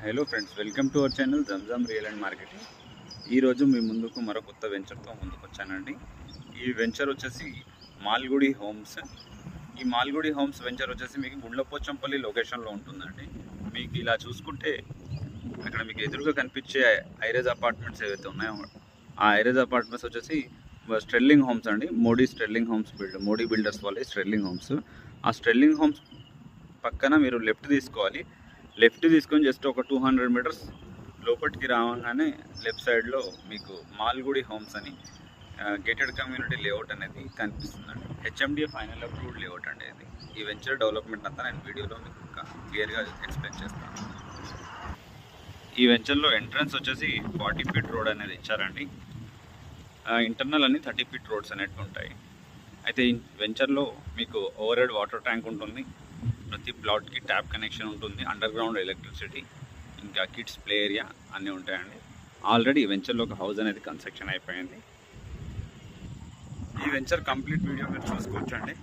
Hello friends, welcome to our channel జంజామ్ real and marketing. ఈరోజు మీ ముందుకు మరో కొత్త వెంచర్తో ముందుకు వచ్చానండి. ఈ వెంచర్ వచ్చేసి మాల్గుడి హోమ్స్. ఈ మాల్గుడి హోమ్స్ వెంచర్ వచ్చేసి మీకు గుండ్లపోచంపల్లి లొకేషన్లో ఉంటుందండి. మీకు ఇలా చూసుకుంటే అక్కడ మీకు ఎదురుగా కనిపించే ఐరేజ్ అపార్ట్మెంట్స్ ఏవైతే ఉన్నాయో ఆ ఐరేజ్ అపార్ట్మెంట్స్ వచ్చేసి స్టెర్లింగ్ హోమ్స్ అండి. మోడీ బిల్డర్స్ వాళ్ళే స్టెర్లింగ్ హోమ్స్. ఆ స్టెర్లింగ్ హోమ్స్ పక్కన మీరు లెఫ్ట్ తీసుకోవాలి. లెఫ్ట్ తీసుకొని జస్ట్ ఒక 200 మీటర్స్ లోపలికి రావగానే లెఫ్ట్ సైడ్లో మీకు మాల్గుడి హోమ్స్ అని గేటెడ్ కమ్యూనిటీ లేఅవుట్ అనేది కనిపిస్తుందండి. హెచ్ఎండిఏ ఫైనల్ అప్రూవ్డ్ లేఅవుట్ అండి ఇది. ఈ వెంచర్ డెవలప్మెంట్ అంతా నేను వీడియోలో మీకు క్లియర్గా ఎక్స్ప్లెయిన్ చేస్తాను. ఈ వెంచర్లో ఎంట్రన్స్ వచ్చేసి 40 ఫీట్ రోడ్ అనేది ఇచ్చారండి. ఇంటర్నల్ అన్ని 30 ఫీట్ రోడ్స్ అనేవి ఉంటాయి. అయితే ఈ వెంచర్లో మీకు ఓవర్ హెడ్ వాటర్ ట్యాంక్ ఉంటుంది. ప్రతి ప్లాట్కి ట్యాప్ కనెక్షన్ ఉంటుంది. అండర్ గ్రౌండ్ ఎలక్ట్రిసిటీ, ఇంకా కిడ్స్ ప్లే ఏరియా అన్నీ ఉంటాయండి. ఆల్రెడీ ఈ వెంచర్లో ఒక హౌస్ అనేది కన్స్ట్రక్షన్ అయిపోయింది. ఈ వెంచర్ కంప్లీట్ వీడియో మీరు చూసుకోవచ్చు అండి.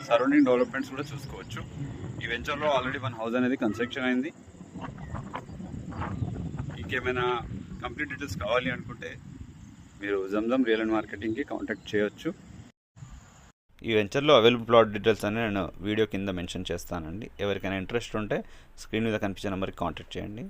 సరౌండింగ్ డెవలప్మెంట్స్ కూడా చూసుకోవచ్చు. ఈ వెంచర్లో ఆల్రెడీ 1 హౌస్ అనేది కన్స్ట్రక్షన్ అయింది. ఇంకేమైనా కంప్లీట్ డీటెయిల్స్ కావాలి అనుకుంటే మీరు జంజామ్ రియల్ అండ్ మార్కెటింగ్కి కాంటాక్ట్ చేయొచ్చు. ఈ వెంచర్లో అవైలబుల్ ప్లాట్ డీటెయిల్స్ అని నేను వీడియో కింద మెన్షన్ చేస్తానండి. ఎవరికైనా ఇంట్రెస్ట్ ఉంటే స్క్రీన్ మీద కనిపించే నెంబర్కి కాంటాక్ట్ చేయండి.